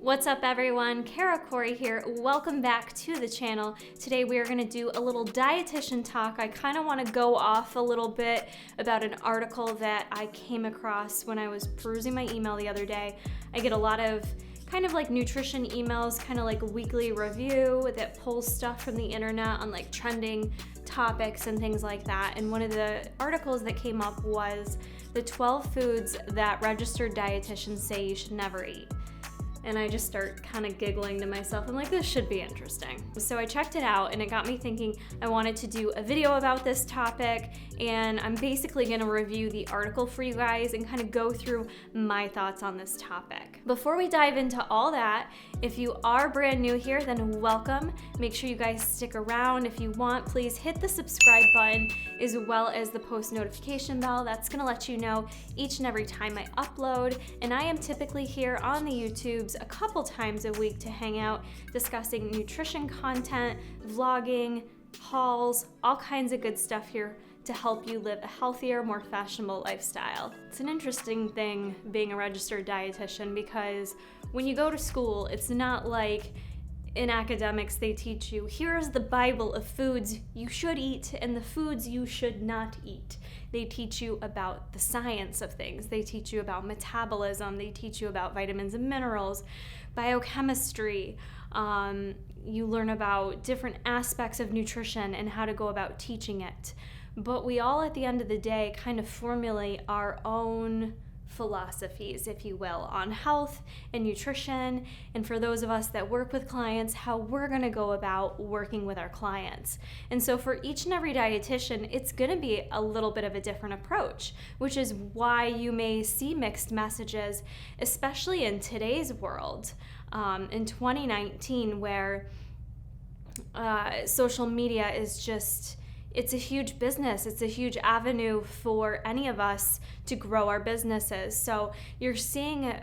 What's up everyone, Kara Corey here. Welcome back to the channel. Today we are going to do a little dietitian talk. I kind of want to go off a little bit about an article that I came across when I was perusing my email the other day. I get a lot of kind of like nutrition emails, kind of like a weekly review that pulls stuff from the internet on like trending topics and things like that. And one of the articles that came up was the 12 foods that registered dietitians say you should never eat. And I just start kind of giggling to myself. I'm like, this should be interesting. So I checked it out and it got me thinking I wanted to do a video about this topic, and I'm basically gonna review the article for you guys and kind of go through my thoughts on this topic. Before we dive into all that, if you are brand new here, then welcome. Make sure you guys stick around. If you want, please hit the subscribe button as well as the post notification bell. That's gonna let you know each and every time I upload. And I am typically here on the YouTube a couple times a week to hang out discussing nutrition content, vlogging, hauls, all kinds of good stuff here to help you live a healthier, more fashionable lifestyle. It's an interesting thing being a registered dietitian because when you go to school, it's not like in academics they teach you, here's the Bible of foods you should eat and the foods you should not eat. They teach you about the science of things. They teach you about metabolism. They teach you about vitamins and minerals, biochemistry. You learn about different aspects of nutrition and how to go about teaching it. But we all, at the end of the day, kind of formulate our own philosophies, if you will, on health and nutrition, and for those of us that work with clients, how we're going to go about working with our clients. And so for each and every dietitian, it's going to be a little bit of a different approach, which is why you may see mixed messages, especially in today's world, in 2019, where social media is just, it's a huge business. It's a huge avenue for any of us to grow our businesses. So you're seeing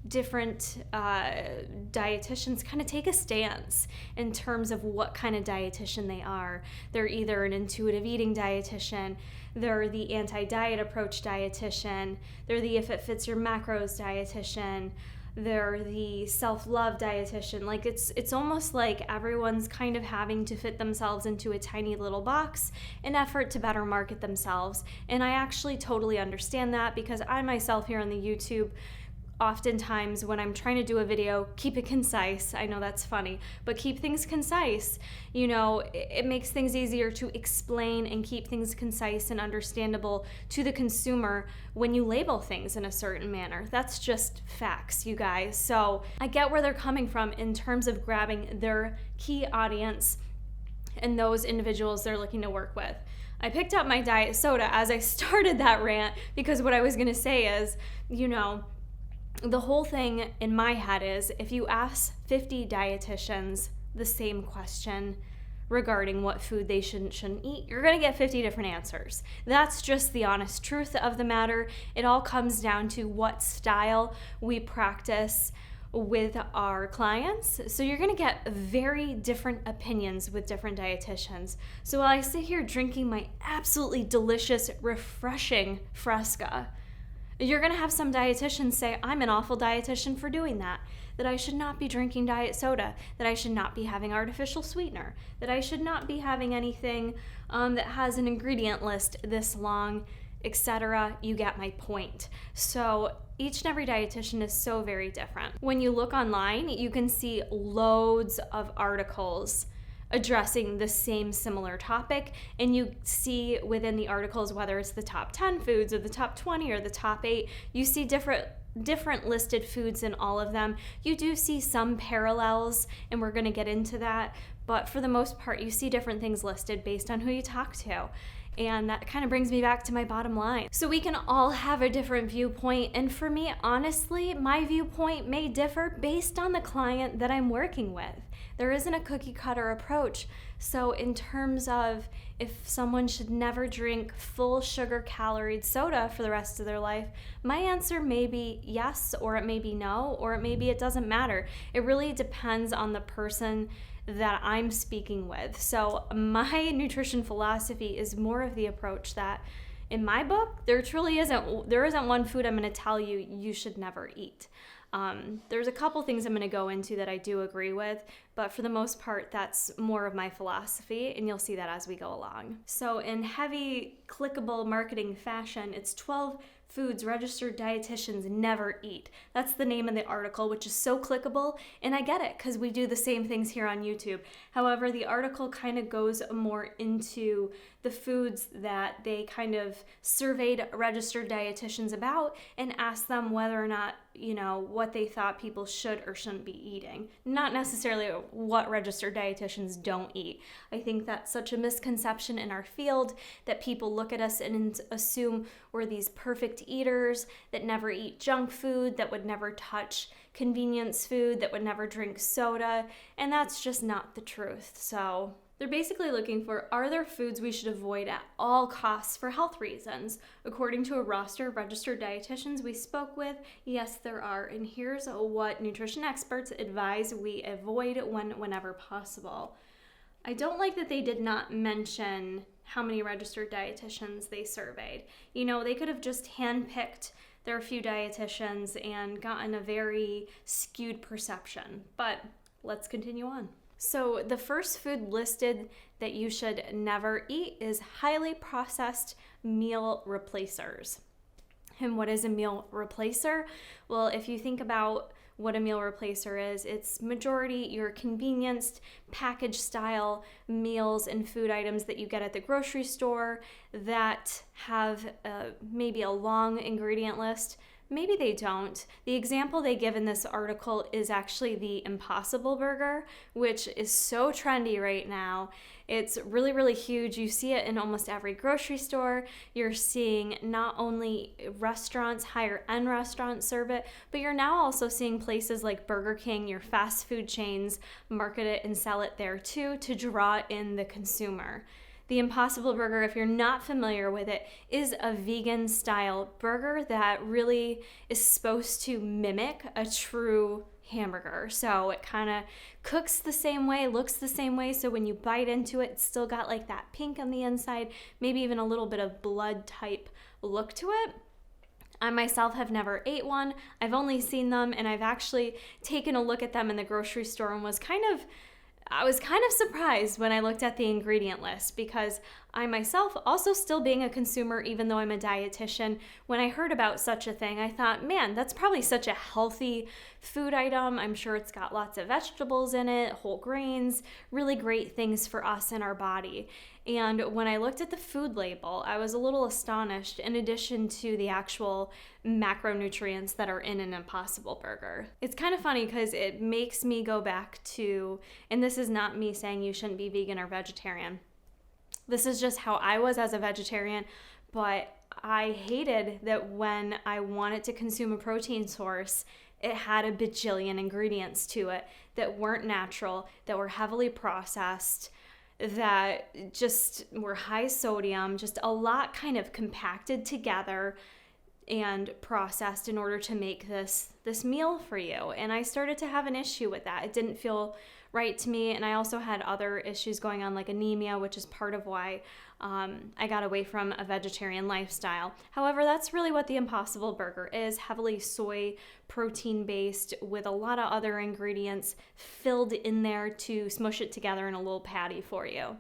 different dietitians kind of take a stance in terms of what kind of dietitian they are. They're either an intuitive eating dietitian, they're the anti-diet approach dietitian, they're the if it fits your macros dietitian, they're the self-love dietitian. Like it's almost like everyone's kind of having to fit themselves into a tiny little box in effort to better market themselves. And I actually totally understand that because I myself here on the YouTube, oftentimes when I'm trying to do a video, keep it concise. I know that's funny, but keep things concise. You know, it makes things easier to explain and keep things concise and understandable to the consumer when you label things in a certain manner. That's just facts, you guys. So I get where they're coming from in terms of grabbing their key audience and those individuals they're looking to work with. I picked up my diet soda as I started that rant because what I was gonna say is, you know, the whole thing in my head is if you ask 50 dietitians the same question regarding what food they shouldn't eat, you're going to get 50 different answers. That's just the honest truth of the matter. It all comes down to what style we practice with our clients. So you're going to get very different opinions with different dietitians. So while I sit here drinking my absolutely delicious, refreshing Fresca, you're going to have some dietitians say, I'm an awful dietitian for doing that I should not be drinking diet soda, that I should not be having artificial sweetener, that I should not be having anything that has an ingredient list this long, etc. You get my point. So each and every dietitian is so very different. When you look online, you can see loads of articles addressing the same similar topic, and you see within the articles, whether it's the top 10 foods or the top 20 or the top 8, you see different listed foods in all of them. You do see some parallels, and we're going to get into that, but for the most part, you see different things listed based on who you talk to. And that kind of brings me back to my bottom line. So we can all have a different viewpoint. And for me, honestly, my viewpoint may differ based on the client that I'm working with. There isn't a cookie cutter approach. So in terms of if someone should never drink full sugar caloried soda for the rest of their life, my answer may be yes, or it may be no, or it may be it doesn't matter. It really depends on the person that I'm speaking with. So my nutrition philosophy is more of the approach that in my book, there isn't one food I'm going to tell you should never eat. There's a couple things I'm going to go into that I do agree with, but for the most part, that's more of my philosophy, and you'll see that as we go along. So in heavy, clickable marketing fashion, it's 12 foods registered dietitians never eat. That's the name of the article, which is so clickable, and I get it because we do the same things here on YouTube. However, the article kind of goes more into the foods that they kind of surveyed registered dietitians about and asked them whether or not, what they thought people should or shouldn't be eating. Not necessarily what registered dietitians don't eat. I think that's such a misconception in our field that people look at us and assume we're these perfect eaters that never eat junk food, that would never touch convenience food, that would never drink soda, and that's just not the truth. So they're basically looking for, are there foods we should avoid at all costs for health reasons? According to a roster of registered dietitians we spoke with, yes, there are. And here's what nutrition experts advise we avoid whenever possible. I don't like that they did not mention how many registered dietitians they surveyed. They could have just handpicked their few dietitians and gotten a very skewed perception. But let's continue on. So the first food listed that you should never eat is highly processed meal replacers. And what is a meal replacer? Well, if you think about what a meal replacer is, it's majority your convenienced package style meals and food items that you get at the grocery store that have maybe a long ingredient list. Maybe they don't. The example they give in this article is actually the Impossible Burger, which is so trendy right now. It's really, really huge. You see it in almost every grocery store. You're seeing not only restaurants, higher end restaurants serve it, but you're now also seeing places like Burger King, your fast food chains, market it and sell it there too to draw in the consumer. The Impossible Burger, if you're not familiar with it, is a vegan style burger that really is supposed to mimic a true hamburger. So it kind of cooks the same way, looks the same way. So when you bite into it, it's still got like that pink on the inside, maybe even a little bit of blood type look to it. I myself have never ate one. I've only seen them, and I've actually taken a look at them in the grocery store and I was kind of surprised when I looked at the ingredient list, because I myself, also still being a consumer, even though I'm a dietitian, when I heard about such a thing, I thought, man, that's probably such a healthy food item. I'm sure it's got lots of vegetables in it, whole grains, really great things for us in our body. And when I looked at the food label, I was a little astonished, in addition to the actual macronutrients that are in an Impossible Burger. It's kind of funny because it makes me go back to, and this is not me saying you shouldn't be vegan or vegetarian. This is just how I was as a vegetarian, but I hated that when I wanted to consume a protein source, it had a bajillion ingredients to it that weren't natural, that were heavily processed, that just were high sodium, just a lot kind of compacted together and processed in order to make this meal for you. And I started to have an issue with that. It didn't feel right to me. And I also had other issues going on, like anemia, which is part of why I got away from a vegetarian lifestyle. However, that's really what the Impossible Burger is, heavily soy protein based with a lot of other ingredients filled in there to smush it together in a little patty for you.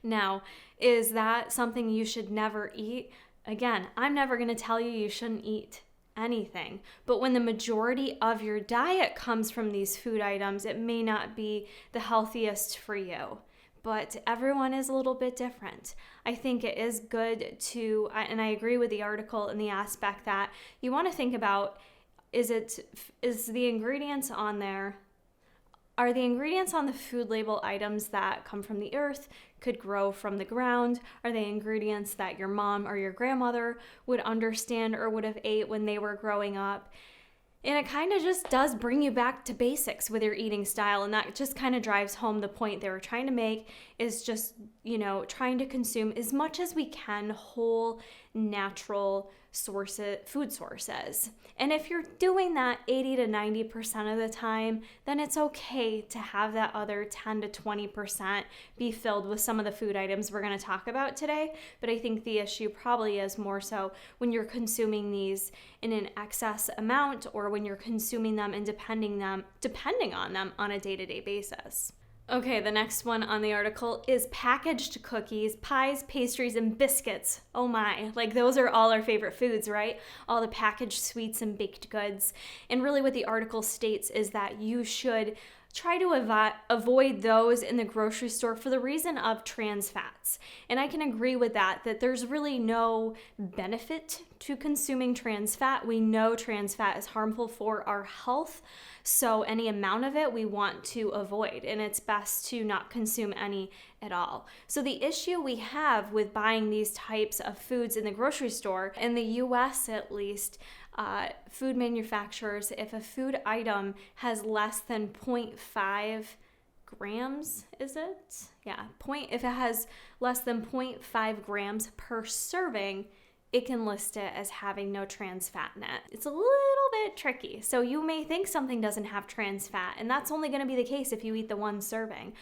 Now, is that something you should never eat? Again, I'm never going to tell you you shouldn't eat anything, but when the majority of your diet comes from these food items, it may not be the healthiest for you. But everyone is a little bit different. I think it is good to, and I agree with the article in the aspect that you want to think about, is the ingredients on there, are the ingredients on the food label items that come from the earth, could grow from the ground? Are they ingredients that your mom or your grandmother would understand or would have ate when they were growing up? And it kind of just does bring you back to basics with your eating style. And that just kind of drives home the point they were trying to make, is just, trying to consume as much as we can whole, natural food sources. And if you're doing that 80 to 90% of the time, then it's okay to have that other 10 to 20% be filled with some of the food items we're going to talk about today. But I think the issue probably is more so when you're consuming these in an excess amount, or when you're consuming them and depending on them on a day-to-day basis. Okay, the next one on the article is packaged cookies, pies, pastries, and biscuits. Oh my, like those are all our favorite foods, right? All the packaged sweets and baked goods. And really what the article states is that you should try to avoid those in the grocery store for the reason of trans fats. And I can agree with that there's really no benefit to consuming trans fat. We know trans fat is harmful for our health, so any amount of it we want to avoid, and it's best to not consume any at all. So the issue we have with buying these types of foods in the grocery store, in the US at least, food manufacturers, if a food item has less than 0.5 grams, is it? Yeah, if it has less than 0.5 grams per serving, it can list it as having no trans fat in it. It's a little bit tricky. So you may think something doesn't have trans fat, and that's only going to be the case if you eat the one serving.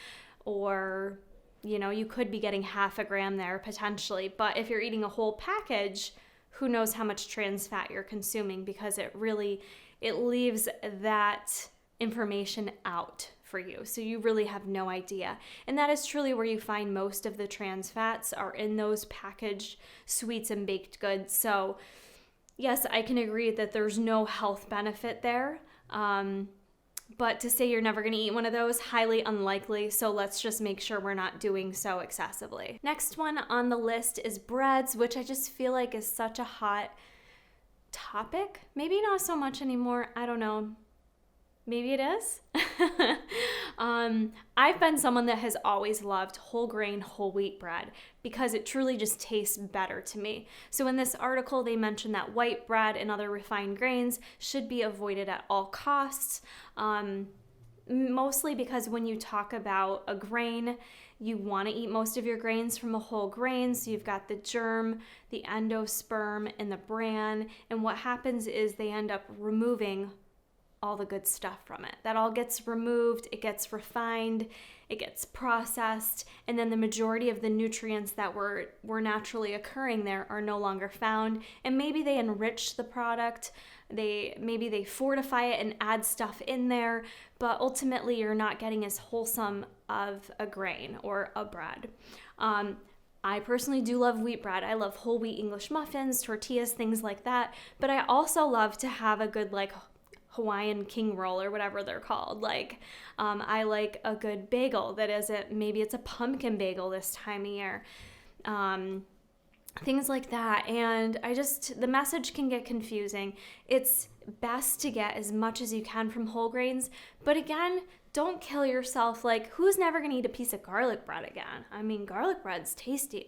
Or, you could be getting half a gram there potentially. But if you're eating a whole package, who knows how much trans fat you're consuming, because it leaves that information out for you. So you really have no idea. And that is truly where you find most of the trans fats are in those packaged sweets and baked goods. So yes, I can agree that there's no health benefit there. But to say you're never going to eat one of those, highly unlikely. So let's just make sure we're not doing so excessively. Next one on the list is breads, which I just feel like is such a hot topic. Maybe not so much anymore. I don't know. Maybe it is. I've been someone that has always loved whole grain, whole wheat bread because it truly just tastes better to me. So in this article, they mentioned that white bread and other refined grains should be avoided at all costs. Mostly because when you talk about a grain, you want to eat most of your grains from a whole grain. So you've got the germ, the endosperm, and the bran. And what happens is they end up removing all the good stuff from it. That all gets removed, it gets refined, it gets processed, and then the majority of the nutrients that were naturally occurring there are no longer found. And maybe they enrich the product, maybe they fortify it and add stuff in there, but ultimately you're not getting as wholesome of a grain or a bread. I personally do love wheat bread. I love whole wheat English muffins, tortillas, things like that, but I also love to have a good Hawaiian king roll or whatever they're called. I like a good bagel that isn't, maybe it's a pumpkin bagel this time of year. Things like that. And the message can get confusing. It's best to get as much as you can from whole grains, but again, don't kill yourself. Who's never going to eat a piece of garlic bread again? I mean, garlic bread's tasty.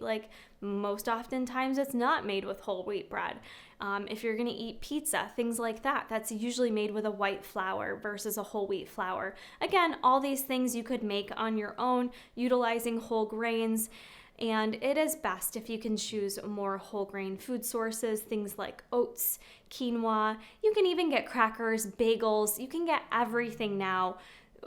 Most oftentimes it's not made with whole wheat bread. If you're going to eat pizza, things like that, that's usually made with a white flour versus a whole wheat flour. Again, all these things you could make on your own utilizing whole grains. And it is best if you can choose more whole grain food sources, things like oats, quinoa. You can even get crackers, bagels. You can get everything now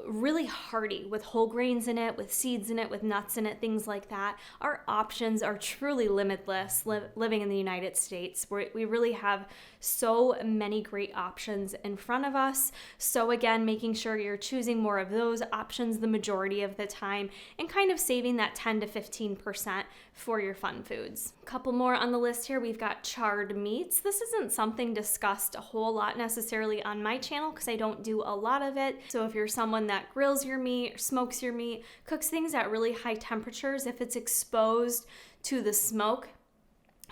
really hearty with whole grains in it, with seeds in it, with nuts in it, things like that. Our options are truly limitless living in the United States, where we really have so many great options in front of us. So again, making sure you're choosing more of those options the majority of the time and kind of saving that 10 to 15% for your fun foods. A couple more on the list here. We've got charred meats. This isn't something discussed a whole lot necessarily on my channel because I don't do a lot of it. So if you're someone that grills your meat, or smokes your meat, cooks things at really high temperatures, if it's exposed to the smoke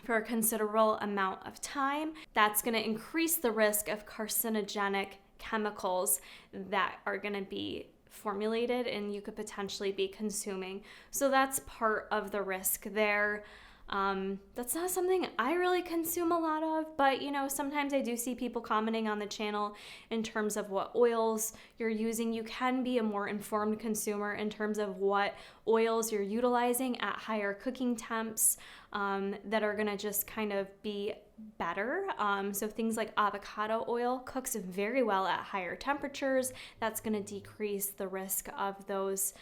for a considerable amount of time, that's going to increase the risk of carcinogenic chemicals that are going to be formulated and you could potentially be consuming. So that's part of the risk there. That's not something I really consume a lot of, but sometimes I do see people commenting on the channel in terms of what oils you're using. You can be a more informed consumer in terms of what oils you're utilizing at higher cooking temps that are gonna just kind of be better. So things like avocado oil cooks very well at higher temperatures. That's gonna decrease the risk of those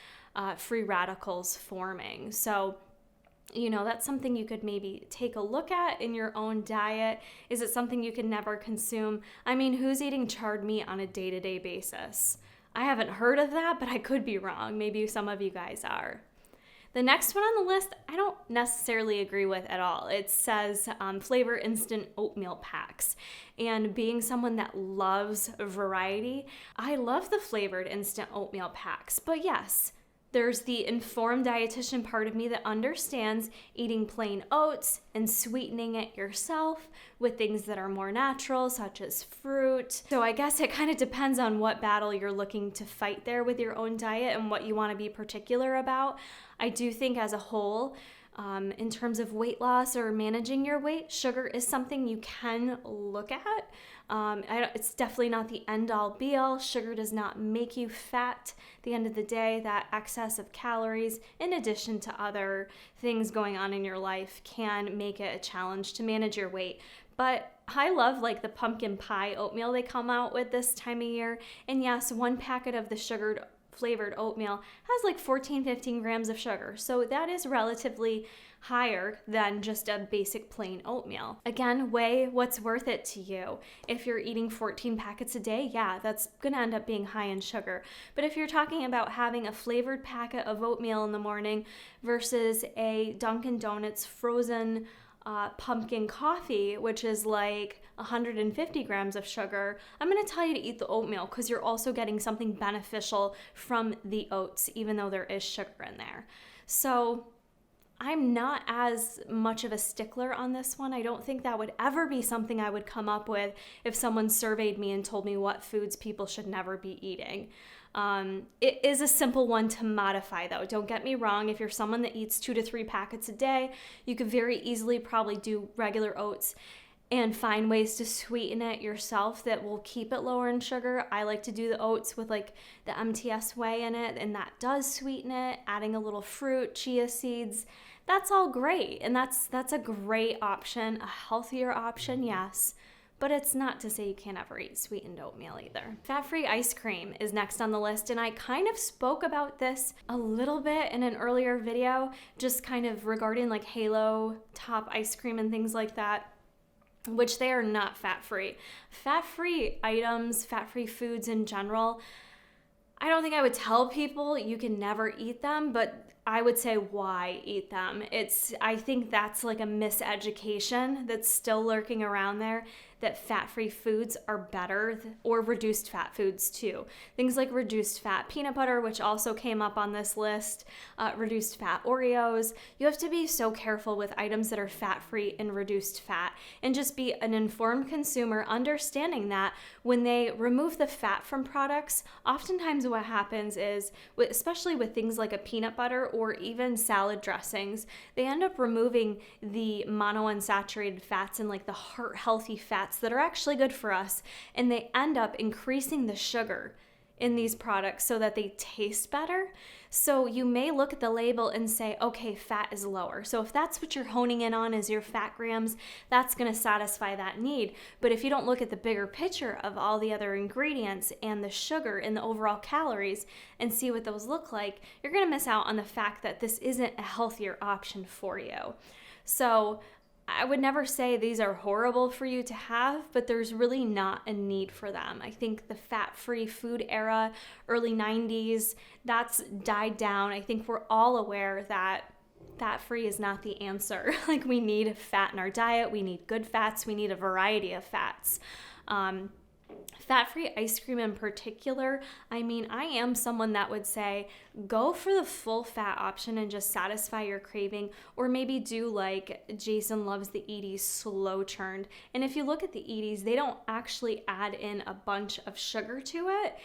free radicals forming. So that's something you could maybe take a look at in your own diet. Is it something you can never consume? I mean, who's eating charred meat on a day-to-day basis? I haven't heard of that, but I could be wrong. Maybe some of you guys are. The next one on the list, I don't necessarily agree with at all. It says flavor instant oatmeal packs. And being someone that loves variety, I love the flavored instant oatmeal packs. But yes, there's the informed dietitian part of me that understands eating plain oats and sweetening it yourself with things that are more natural, such as fruit. So I guess it kind of depends on what battle you're looking to fight there with your own diet and what you want to be particular about. I do think as a whole, in terms of weight loss or managing your weight, sugar is something you can look at. It's definitely not the end-all be-all. Sugar does not make you fat. At the end of the day, that excess of calories, in addition to other things going on in your life, can make it a challenge to manage your weight. But I love like the pumpkin pie oatmeal they come out with this time of year. And yes, one packet of the sugared flavored oatmeal has like 14-15 grams of sugar. So that is relatively higher than just a basic plain oatmeal. Again, weigh what's worth it to you. If you're eating 14 packets a day, yeah, that's gonna end up being high in sugar. But if you're talking about having a flavored packet of oatmeal in the morning versus a Dunkin' Donuts frozen pumpkin coffee, which is like 150 grams of sugar, I'm going to tell you to eat the oatmeal because you're also getting something beneficial from the oats, even though there is sugar in there. So I'm not as much of a stickler on this one. I don't think that would ever be something I would come up with if someone surveyed me and told me what foods people should never be eating. It is a simple one to modify though. Don't get me wrong. If you're someone that eats 2 to 3 packets a day, you could very easily probably do regular oats and find ways to sweeten it yourself that will keep it lower in sugar. I like to do the oats with like the MTS whey in it, and that does sweeten it, adding a little fruit, chia seeds. That's all great. And that's a great option, a healthier option, yes. But it's not to say you can't ever eat sweetened oatmeal either. Fat-free ice cream is next on the list, and I kind of spoke about this a little bit in an earlier video, just kind of regarding like Halo Top ice cream and things like that, which they are not fat-free. Fat-free items, fat-free foods in general, I don't think I would tell people you can never eat them, but I would say why eat them. I think that's like a miseducation that's still lurking around there, that fat-free foods are better, or reduced fat foods too. Things like reduced fat peanut butter, which also came up on this list, reduced fat Oreos. You have to be so careful with items that are fat-free and reduced fat, and just be an informed consumer, understanding that when they remove the fat from products, oftentimes what happens is, especially with things like a peanut butter or even salad dressings, they end up removing the monounsaturated fats and like the heart-healthy fats that are actually good for us, and they end up increasing the sugar in these products so that they taste better. So you may look at the label and say, okay, fat is lower. So if that's what you're honing in on is your fat grams, that's going to satisfy that need. But if you don't look at the bigger picture of all the other ingredients and the sugar and the overall calories and see what those look like, you're going to miss out on the fact that this isn't a healthier option for you. So I would never say these are horrible for you to have, but there's really not a need for them. I think the fat-free food era, early 90s, that's died down. I think we're all aware that fat-free is not the answer. Like, we need fat in our diet, we need good fats, we need a variety of fats. Fat-free ice cream in particular, I mean, I am someone that would say go for the full fat option and just satisfy your craving, or maybe do like Jason loves the Eaties slow churned. And if you look at the Eaties, they don't actually add in a bunch of sugar to it.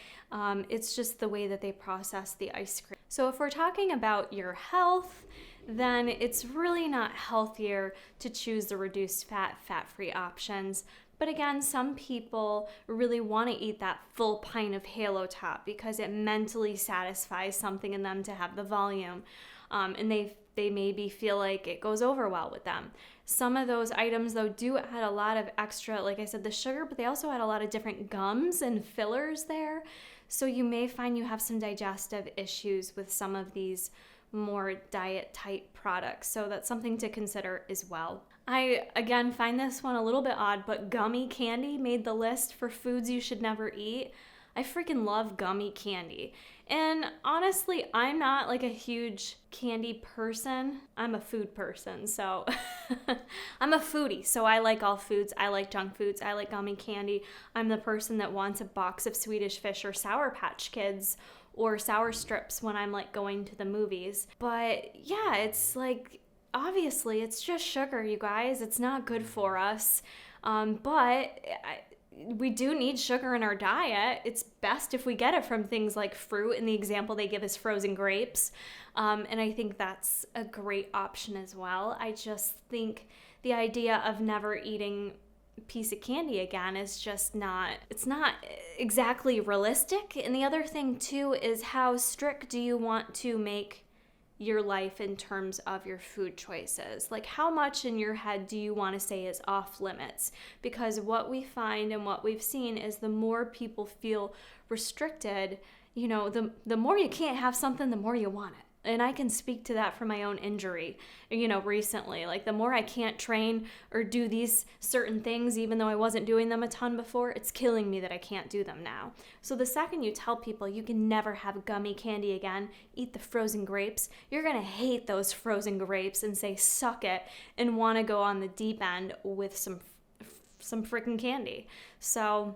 It's just the way that they process the ice cream. So if we're talking about your health, then it's really not healthier to choose the reduced fat, fat-free options. But again, some people really want to eat that full pint of Halo Top because it mentally satisfies something in them to have the volume. And they maybe feel like it goes over well with them. Some of those items, though, do add a lot of extra, like I said, the sugar, but they also add a lot of different gums and fillers there. So you may find you have some digestive issues with some of these more diet type products. So that's something to consider as well. I, again, find this one a little bit odd, but gummy candy made the list for foods you should never eat. I freaking love gummy candy. And honestly, I'm not like a huge candy person. I'm a food person, so I'm a foodie. So I like all foods. I like junk foods. I like gummy candy. I'm the person that wants a box of Swedish Fish or Sour Patch Kids or Sour Strips when I'm like going to the movies. But yeah, it's like, obviously, it's just sugar, you guys. It's not good for us. We do need sugar in our diet. It's best if we get it from things like fruit, and the example they give is frozen grapes. And I think that's a great option as well. I just think the idea of never eating a piece of candy again is just not exactly realistic. And the other thing too is, how strict do you want to make your life in terms of your food choices? Like, how much in your head do you want to say is off limits? Because what we find and what we've seen is the more people feel restricted, the more you can't have something, the more you want it. And I can speak to that from my own injury, recently. Like, the more I can't train or do these certain things, even though I wasn't doing them a ton before, it's killing me that I can't do them now. So the second you tell people you can never have gummy candy again, eat the frozen grapes, you're going to hate those frozen grapes and say, suck it, and want to go on the deep end with some freaking candy. So,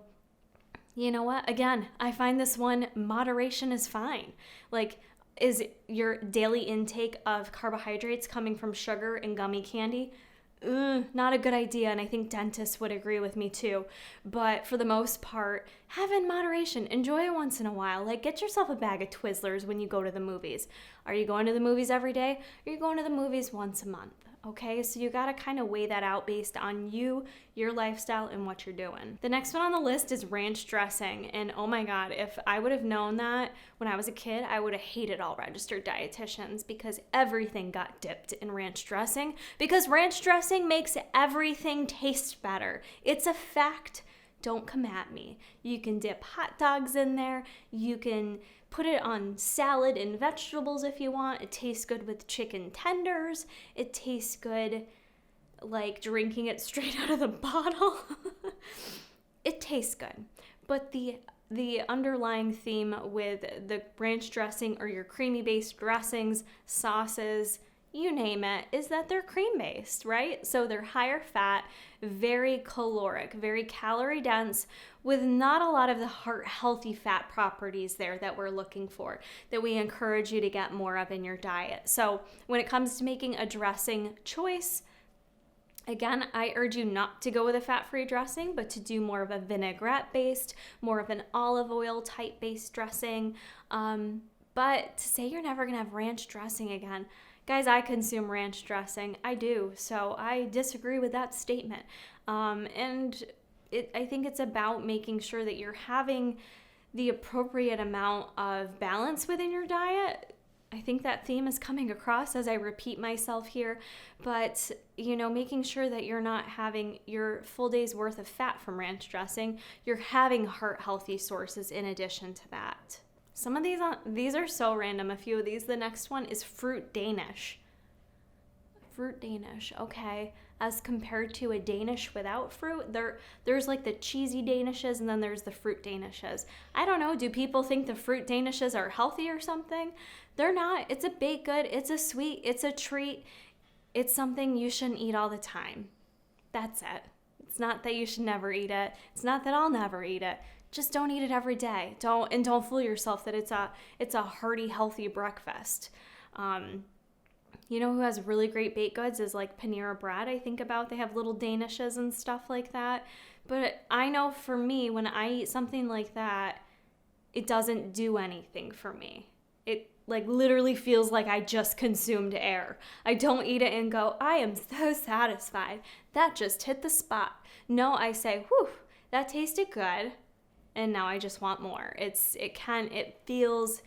you know what? Again, I find this one, moderation is fine. Like, is your daily intake of carbohydrates coming from sugar and gummy candy? Not a good idea, and I think dentists would agree with me too. But for the most part, have in moderation. Enjoy it once in a while. Like, get yourself a bag of Twizzlers when you go to the movies. Are you going to the movies every day? Or are you going to the movies once a month? Okay, so you gotta kind of weigh that out based on you, your lifestyle, and what you're doing. The next one on the list is ranch dressing. And oh my God, if I would have known that when I was a kid, I would have hated all registered dietitians, because everything got dipped in ranch dressing, because ranch dressing makes everything taste better. It's a fact. Don't come at me. You can dip hot dogs in there. You can put it on salad and vegetables if you want. It tastes good with chicken tenders. It tastes good like drinking it straight out of the bottle. It tastes good. But the underlying theme with the ranch dressing or your creamy based dressings, sauces, you name it, is that they're cream-based, right? So they're higher fat, very caloric, very calorie dense, with not a lot of the heart-healthy fat properties there that we're looking for, that we encourage you to get more of in your diet. So when it comes to making a dressing choice, again, I urge you not to go with a fat-free dressing, but to do more of a vinaigrette-based, more of an olive oil type-based dressing. But to say you're never gonna have ranch dressing again, guys, I consume ranch dressing. I do. So I disagree with that statement. I think it's about making sure that you're having the appropriate amount of balance within your diet. I think that theme is coming across as I repeat myself here, but making sure that you're not having your full day's worth of fat from ranch dressing. You're having heart healthy sources in addition to that. Some of these are so random, a few of these. The next one is fruit Danish. Fruit Danish, okay. As compared to a Danish without fruit, there's like the cheesy Danishes and then there's the fruit Danishes. I don't know, do people think the fruit Danishes are healthy or something? They're not. It's a baked good, it's a sweet, it's a treat. It's something you shouldn't eat all the time. That's it. It's not that you should never eat it. It's not that I'll never eat it. just don't eat it every day. Don't fool yourself that it's a hearty, healthy breakfast. You know who has really great baked goods is like Panera Bread. I think about, they have little Danishes and stuff like that. But I know for me, when I eat something like that, it doesn't do anything for me. It like literally feels like I just consumed air. I don't eat it and go, I am so satisfied. That just hit the spot. No, I say, whew, that tasted good. And now I just want more. It feels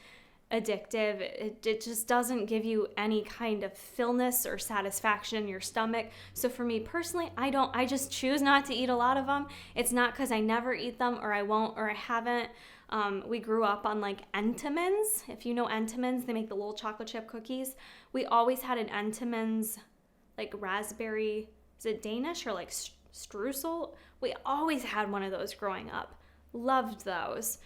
addictive. It just doesn't give you any kind of fullness or satisfaction in your stomach. So for me personally, I just choose not to eat a lot of them. It's not because I never eat them or I won't or I haven't. We grew up on like Entenmann's. If you know Entenmann's, they make the little chocolate chip cookies. We always had an Entenmann's like raspberry, is it Danish or like streusel? We always had one of those growing up. Loved those.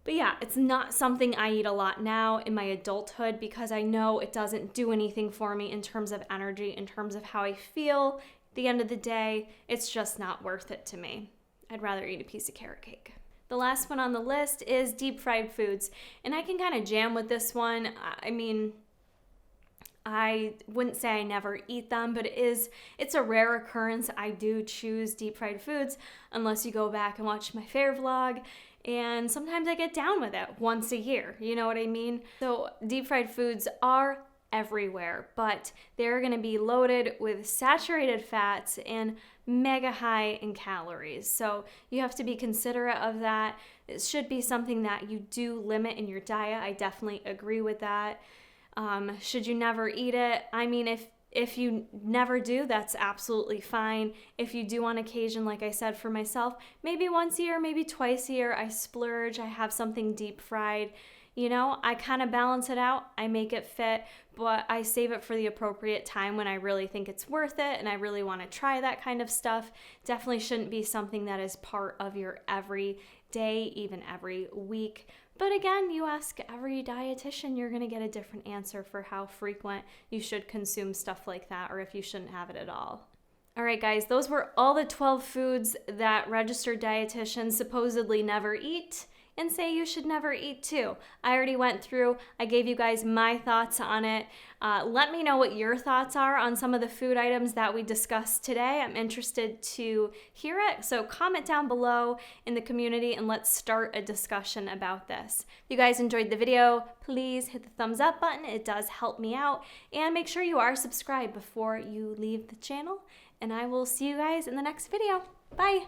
But yeah, it's not something I eat a lot now in my adulthood because I know it doesn't do anything for me in terms of energy, in terms of how I feel. At the end of the day, it's just not worth it to me. I'd rather eat a piece of carrot cake. The last one on the list is deep fried foods. And I can kind of jam with this one. I mean, I wouldn't say I never eat them, but it's a rare occurrence. I do choose deep fried foods unless you go back and watch my fair vlog. And sometimes I get down with it once a year. You know what I mean? So deep fried foods are everywhere, but they're going to be loaded with saturated fats and mega high in calories. So you have to be considerate of that. It should be something that you do limit in your diet. I definitely agree with that. Should you never eat it? I mean, if you never do, that's absolutely fine. If you do on occasion, like I said for myself, maybe once a year, maybe twice a year, I splurge, I have something deep fried. You know, I kind of balance it out. I make it fit, but I save it for the appropriate time when I really think it's worth it and I really want to try that kind of stuff. Definitely shouldn't be something that is part of your every day, even every week. But again, you ask every dietitian, you're going to get a different answer for how frequent you should consume stuff like that or if you shouldn't have it at all. All right, guys, those were all the 12 foods that registered dietitians supposedly never eat and say you should never eat too. I already went through, I gave you guys my thoughts on it. Let me know what your thoughts are on some of the food items that we discussed today. I'm interested to hear it. So comment down below in the community and let's start a discussion about this. If you guys enjoyed the video, please hit the thumbs up button. It does help me out. And make sure you are subscribed before you leave the channel. And I will see you guys in the next video. Bye.